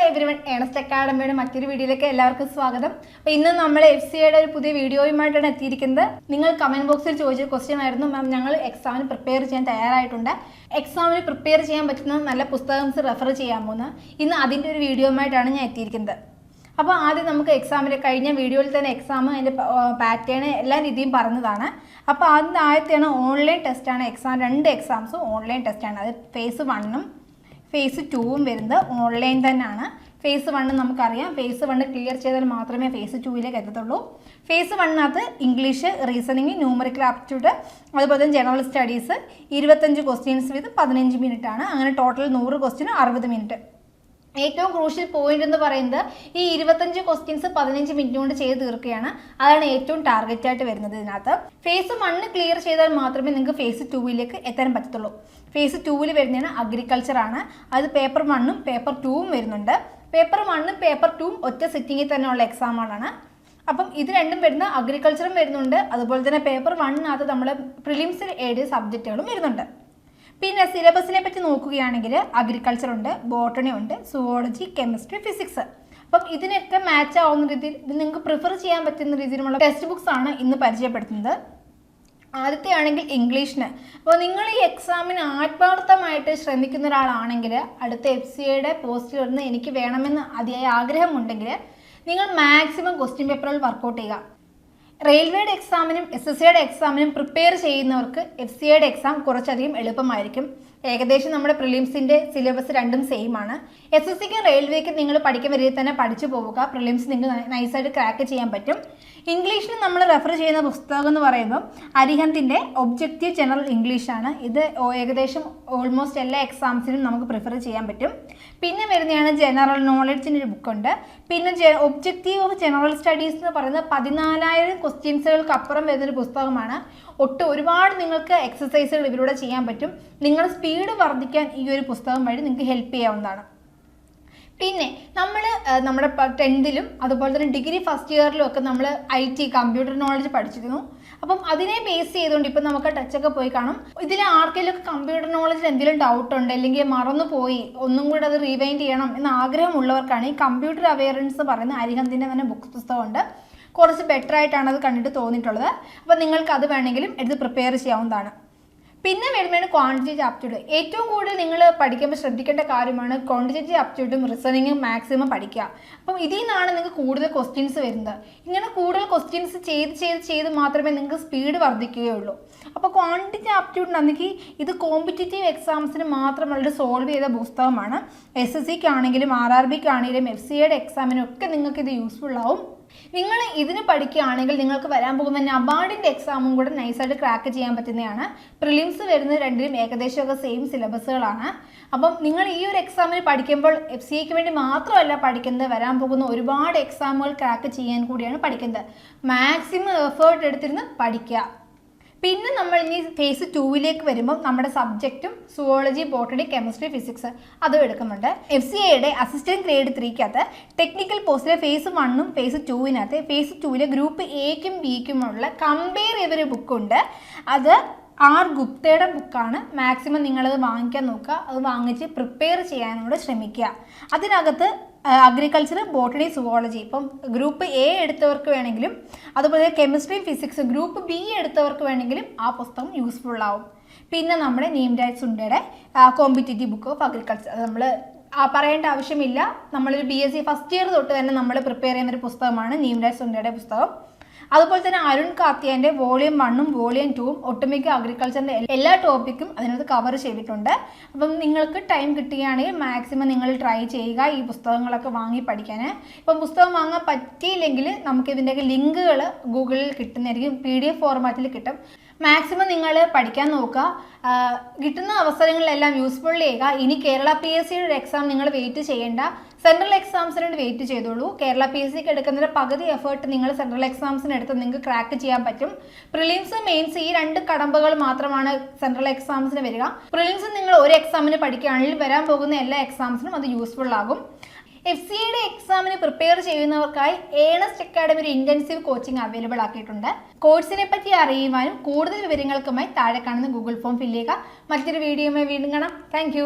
Everyone, Ernest അക്കാഡമിയുടെ മറ്റൊരു വീഡിയോയിലേക്ക് എല്ലാവർക്കും സ്വാഗതം. അപ്പോൾ ഇന്ന് നമ്മൾ FCAയുടെ ഒരു പുതിയ വീഡിയോയുമായിട്ടാണ് എത്തിയിരിക്കുന്നത്. നിങ്ങൾ കമന്റ് ബോക്സിൽ ചോദിച്ച ക്വസ്റ്റ്യൻ ആയിരുന്നു, മാം ഞങ്ങൾ എക്സാമിന് പ്രിപ്പയർ ചെയ്യാൻ തയ്യാറായിട്ടുണ്ട്, എക്സാമിന് പ്രിപ്പയർ ചെയ്യാൻ പറ്റുന്ന നല്ല പുസ്തകംസ് റെഫർ ചെയ്യാമോ എന്ന്. ഇന്ന് അതിൻ്റെ ഒരു വീഡിയോയുമായിട്ടാണ് ഞാൻ എത്തിയിരിക്കുന്നത്. അപ്പോൾ ആദ്യം നമുക്ക് എക്സാമിൽ കഴിഞ്ഞ വീഡിയോയിൽ തന്നെ എക്സാം അതിൻ്റെ പാറ്റേൺ എല്ലാ രീതിയും പറഞ്ഞതാണ്. അപ്പോൾ ആദ്യത്തെയാണ് ഓൺലൈൻ ടെസ്റ്റാണ്. രണ്ട് എക്സാംസും ഓൺലൈൻ ടെസ്റ്റാണ്. അത് ഫേസ് 1ഉം ഫേസ് 2ഉം വരുന്നത് ഓൺലൈൻ തന്നെയാണ്. ഫേസ് 1 നമുക്കറിയാം, ഫേസ് 1 ക്ലിയർ ചെയ്താൽ മാത്രമേ ഫേസ് 2ലേക്ക് എത്തത്തുള്ളൂ. ഫേസ് 1-നകത്ത് ഇംഗ്ലീഷ്, റീസണിങ്, ന്യൂമറിക്കൽ ആപ്റ്റിറ്റ്യൂഡ്, അതുപോലെ തന്നെ general studies 25 questions with 15 minute ആണ്. അങ്ങനെ ടോട്ടൽ 100 ക്വസ്റ്റ്യന് 60 മിനിറ്റ്. ഏറ്റവും ക്രൂഷ്യൽ പോയിന്റ് എന്ന് പറയുന്നത് ഈ 25 ക്വസ്റ്റ്യൻസ് 15 മിനിറ്റ് കൊണ്ട് ചെയ്ത് തീർക്കുകയാണ്. അതാണ് ഏറ്റവും ടാർഗറ്റ് ആയിട്ട് വരുന്നത് ഇതിനകത്ത്. ഫേസ് 1 ക്ലിയർ ചെയ്താൽ മാത്രമേ നിങ്ങൾക്ക് ഫേസ് 2ലേക്ക് എത്താൻ പറ്റത്തുള്ളൂ. ഫേസ് 2 വരുന്നതാണ് അഗ്രികൾച്ചർ ആണ്. അത് പേപ്പർ 1ഉം പേപ്പർ 2ഉം വരുന്നുണ്ട്. പേപ്പർ 1ഉം പേപ്പർ 2ഉം ഒറ്റ സിറ്റിങ്ങിൽ തന്നെയുള്ള എക്സാമുകളാണ്. അപ്പം ഇത് രണ്ടും വരുന്ന അഗ്രികൾച്ചറും വരുന്നുണ്ട്. അതുപോലെ തന്നെ പേപ്പർ 1-നകത്ത് നമ്മൾ പ്രിലിംസിൽ എഴുതിയ സബ്ജക്റ്റുകളും വരുന്നുണ്ട്. പിന്നെ സിലബസിനെ പറ്റി നോക്കുകയാണെങ്കിൽ അഗ്രികൾച്ചർ ഉണ്ട്, ബോട്ടണി ഉണ്ട്, സുവോളജി, കെമിസ്ട്രി, ഫിസിക്സ്. അപ്പം ഇതിനൊക്കെ മാച്ച് ആവുന്ന രീതിയിൽ നിങ്ങൾക്ക് പ്രിഫർ ചെയ്യാൻ പറ്റുന്ന രീതിയിലുള്ള ടെക്സ്റ്റ് ബുക്സ് ആണ് ഇന്ന് പരിചയപ്പെടുത്തുന്നത്. ആദ്യത്തെ ആണെങ്കിൽ ഇംഗ്ലീഷിന്. അപ്പോൾ നിങ്ങൾ ഈ എക്സാമിന് ആത്മാർത്ഥമായിട്ട് ശ്രമിക്കുന്ന ഒരാളാണെങ്കിൽ അടുത്ത FCAയുടെ പോസ്റ്റ് വരുന്ന എനിക്ക് വേണമെന്ന് അതിയായ ആഗ്രഹമുണ്ടെങ്കിൽ നിങ്ങൾ മാക്സിമം ക്വസ്റ്റ്യൻ പേപ്പറുകൾ വർക്കൗട്ട് ചെയ്യുക. റെയിൽവേയുടെ എക്സാമിനും SSCയുടെ എക്സാമിനും പ്രിപ്പയർ ചെയ്യുന്നവർക്ക് FCAയുടെ എക്സാം കുറച്ചധികം എളുപ്പമായിരിക്കും. ഏകദേശം നമ്മുടെ പ്രിലിംസിൻ്റെ സിലബസ് രണ്ടും സെയിം ആണ്. SSCക്കും റെയിൽവേക്കും നിങ്ങൾ പഠിക്കുന്ന രീതിയിൽ തന്നെ പഠിച്ചു പോവുക. പ്രിലിംസ് നിങ്ങൾക്ക് നൈസായിട്ട് ക്രാക്ക് ചെയ്യാൻ പറ്റും. ഇംഗ്ലീഷിന് നമ്മൾ റെഫർ ചെയ്യുന്ന പുസ്തകം എന്ന് പറയുമ്പോൾ അരിഹന്തിൻ്റെ ഒബ്ജക്റ്റീവ് ജനറൽ ഇംഗ്ലീഷാണ്. ഇത് ഏകദേശം ഓൾമോസ്റ്റ് എല്ലാ എക്സാംസിനും നമുക്ക് പ്രിഫർ ചെയ്യാൻ പറ്റും. പിന്നെ വരുന്നതാണ് ജനറൽ നോളജിൻ്റെ ഒരു ബുക്കുണ്ട്. പിന്നെ ഒബ്ജക്റ്റീവ് ഓഫ് ജനറൽ സ്റ്റഡീസ് എന്ന് പറയുന്നത് 14,000 ക്വസ്റ്റ്യൻസുകൾക്ക് അപ്പുറം വരുന്നൊരു പുസ്തകമാണ്. ഒരുപാട് നിങ്ങൾക്ക് എക്സസൈസുകൾ ഇതിലൂടെ ചെയ്യാൻ പറ്റും. നിങ്ങളുടെ സ്പീഡ് വർദ്ധിക്കാൻ ഈ ഒരു പുസ്തകം വഴി നിങ്ങൾക്ക് ഹെൽപ്പ് ചെയ്യാവുന്നതാണ്. പിന്നെ നമ്മുടെ 10th-ലും അതുപോലെ തന്നെ ഡിഗ്രി ഫസ്റ്റ് ഇയറിലും ഒക്കെ നമ്മൾ IT കമ്പ്യൂട്ടർ നോളജ് പഠിച്ചിരുന്നു. അപ്പം അതിനെ ബേസ് ചെയ്തുകൊണ്ട് ഇപ്പം നമുക്ക് ടച്ചൊക്കെ പോയി കാണും. ഇതിൽ ആർക്കെങ്കിലുമൊക്കെ കമ്പ്യൂട്ടർ നോളജിൽ എന്തെങ്കിലും ഡൗട്ട് ഉണ്ട്, അല്ലെങ്കിൽ മറന്നുപോയി ഒന്നും കൂടെ അത് റീവൈൻഡ് ചെയ്യണം എന്ന ആഗ്രഹമുള്ളവർക്കാണ് ഈ കമ്പ്യൂട്ടർ അവയർനെസ് പറയുന്ന അരിഹന്തിൻ്റെ തന്നെ പുസ്തകമുണ്ട്. കുറച്ച് ബെറ്റർ ആയിട്ടാണ് അത് കണ്ടിട്ട് തോന്നിയിട്ടുള്ളത്. അപ്പോൾ നിങ്ങൾക്ക് അത് വേണമെങ്കിലും എടുത്ത് പ്രിപ്പയർ ചെയ്യാവുന്നതാണ്. പിന്നെ വരുന്നതാണ് ക്വാണ്ടിറ്റേറ്റീവ് ആപ്റ്റിറ്റ്യൂഡ്. ഏറ്റവും കൂടുതൽ നിങ്ങൾ പഠിക്കുമ്പോൾ ശ്രദ്ധിക്കേണ്ട കാര്യമാണ് ക്വാണ്ടിറ്റേറ്റീവ് ആപ്റ്റിറ്റ്യൂഡും റിസണിങ്ങും മാക്സിമം പഠിക്കുക. അപ്പം ഇതിൽ നിന്നാണ് നിങ്ങൾക്ക് കൂടുതൽ ക്വസ്റ്റ്യൻസ് വരുന്നത്. ഇങ്ങനെ കൂടുതൽ ക്വസ്റ്റ്യൻസ് ചെയ്ത് മാത്രമേ നിങ്ങൾക്ക് സ്പീഡ് വർദ്ധിക്കുകയുള്ളൂ. അപ്പോൾ ക്വാണ്ടിറ്റേറ്റീവ് ആപ്റ്റിറ്റ്യൂഡിനാണെങ്കിൽ ഇത് കോമ്പറ്റേറ്റീവ് എക്സാംസിന് മാത്രമുള്ള സോൾവ് ചെയ്ത പുസ്തകമാണ്. SSCക്കാണെങ്കിലും RRBക്കാണെങ്കിലും FCAയുടെ എക്സാമിനും ഒക്കെ നിങ്ങൾക്ക് ഇത് യൂസ്ഫുൾ ആവും. നിങ്ങൾ ഇതിന് പഠിക്കുകയാണെങ്കിൽ നിങ്ങൾക്ക് വരാൻ പോകുന്ന നബാർഡിൻ്റെ എക്സാമും കൂടെ നൈസായിട്ട് ക്രാക്ക് ചെയ്യാൻ പറ്റുന്നതാണ്. പ്രിലിംസ് വരുന്നത് രണ്ടിലും ഏകദേശമൊക്കെ സെയിം സിലബസുകളാണ്. അപ്പം നിങ്ങൾ ഈ ഒരു എക്സാമിന് പഠിക്കുമ്പോൾ FCAക്ക് വേണ്ടി മാത്രമല്ല പഠിക്കുന്നത്, വരാൻ പോകുന്ന ഒരുപാട് എക്സാമുകൾ ക്രാക്ക് ചെയ്യാൻ കൂടിയാണ് പഠിക്കുന്നത്. മാക്സിമം എഫേർട്ട് എടുത്തിരുന്ന് പഠിക്കുക. പിന്നെ നമ്മൾ ഇനി ഫേസ് 2ലേക്ക് വരുമ്പോൾ നമ്മുടെ സബ്ജക്റ്റും സുവോളജി, ബോട്ടണി, കെമിസ്ട്രി, ഫിസിക്സ് അതും എടുക്കുന്നുണ്ട്. FCAയുടെ അസിസ്റ്റന്റ് ഗ്രേഡ് 3-കകത്ത് ടെക്നിക്കൽ പോസ്റ്റിലെ ഫേസ് 1ഉം ഫേസ് 2-നകത്ത് ഫേസ് 2-ലെ ഗ്രൂപ്പ് Aക്കും Bക്കുമുള്ള കമ്പയർ ചെയ്തൊരു ബുക്കുണ്ട്. അത് R. ഗുപ്തയുടെ ബുക്കാണ്. മാക്സിമം നിങ്ങളത് വാങ്ങിക്കാൻ നോക്കുക. അത് വാങ്ങിച്ച് പ്രിപ്പയർ ചെയ്യാനോട് ശ്രമിക്കുക. അതിനകത്ത് അഗ്രികൾച്ചർ, ബോട്ടണി, സുവോളജി ഇപ്പം ഗ്രൂപ്പ് A എടുത്തവർക്ക് വേണമെങ്കിലും, അതുപോലെ കെമിസ്ട്രി, ഫിസിക്സ് ഗ്രൂപ്പ് B എടുത്തവർക്ക് വേണമെങ്കിലും ആ പുസ്തകം യൂസ്ഫുൾ ആവും. പിന്നെ നമ്മുടെ നീംരാജ് സുണ്ടയുടെ കോമ്പറ്റേറ്റീവ് ബുക്ക് ഓഫ് അഗ്രികൾച്ചർ, അത് നമ്മൾ പറയേണ്ട ആവശ്യമില്ല. നമ്മളൊരു BSc ഫസ്റ്റ് ഇയർ തൊട്ട് തന്നെ നമ്മൾ പ്രിപ്പയർ ചെയ്യുന്നൊരു പുസ്തകമാണ് നീംരാജ് സുണ്ടയുടെ പുസ്തകം. അതുപോലെ തന്നെ അരുൺ കാർത്തിയാൻ്റെ വോളിയം 1ഉം വോളിയം 2ഉം ഒട്ടുമിക്ക അഗ്രികൾച്ചറിൻ്റെ എല്ലാ ടോപ്പിക്കും അതിനകത്ത് കവർ ചെയ്തിട്ടുണ്ട്. അപ്പം നിങ്ങൾക്ക് ടൈം കിട്ടുകയാണെങ്കിൽ മാക്സിമം നിങ്ങൾ ട്രൈ ചെയ്യുക ഈ പുസ്തകങ്ങളൊക്കെ വാങ്ങി പഠിക്കാൻ. ഇപ്പം പുസ്തകം വാങ്ങാൻ പറ്റിയില്ലെങ്കിൽ നമുക്ക് ഇതിൻ്റെയൊക്കെ ലിങ്കുകൾ ഗൂഗിളിൽ കിട്ടുന്നതായിരിക്കും, PDF ഫോർമാറ്റിൽ കിട്ടും. മാക്സിമം നിങ്ങൾ പഠിക്കാൻ നോക്കുക. കിട്ടുന്ന അവസരങ്ങളിലെല്ലാം യൂസ്ഫുൾ ചെയ്യുക. ഇനി കേരള PSCയുടെ എക്സാം നിങ്ങൾ വെയിറ്റ് ചെയ്യേണ്ട, സെൻട്രൽ എക്സാംസിന് വേണ്ടി വെയിറ്റ് ചെയ്തോളൂ. കേരള PSCക്ക് എടുക്കുന്നതിന് പകുതി എഫേർട്ട് നിങ്ങൾ സെൻട്രൽ എക്സാംസിന് എടുത്ത് നിങ്ങൾക്ക് ക്രാക്ക് ചെയ്യാൻ പറ്റും. പ്രിലിംസ്, മെയിൻസ് ഈ 2 കടമ്പകൾ മാത്രമാണ് സെൻട്രൽ എക്സാംസിന് വരിക. പ്രിലിംസ് നിങ്ങൾ ഒരു എക്സാമിന് പഠിക്കുകയാണെങ്കിൽ വരാൻ പോകുന്ന എല്ലാ എക്സാംസിനും അത് യൂസ്ഫുൾ ആകും. FCAയുടെ എക്സാമിന് പ്രിപ്പയർ ചെയ്യുന്നവർക്കായി ഏണസ്റ്റ് അക്കാഡമി ഒരു ഇന്റൻസീവ് കോച്ചിങ് അവൈലബിൾ ആക്കിയിട്ടുണ്ട്. കോഴ്സിനെ പറ്റി അറിയുവാനും കൂടുതൽ വിവരങ്ങൾക്കുമായി താഴെ കാണുന്ന ഗൂഗിൾ ഫോം ഫില്ല് ചെയ്യുക. മറ്റൊരു വീഡിയോയുമായി വീണ്ടും കാണാം. താങ്ക്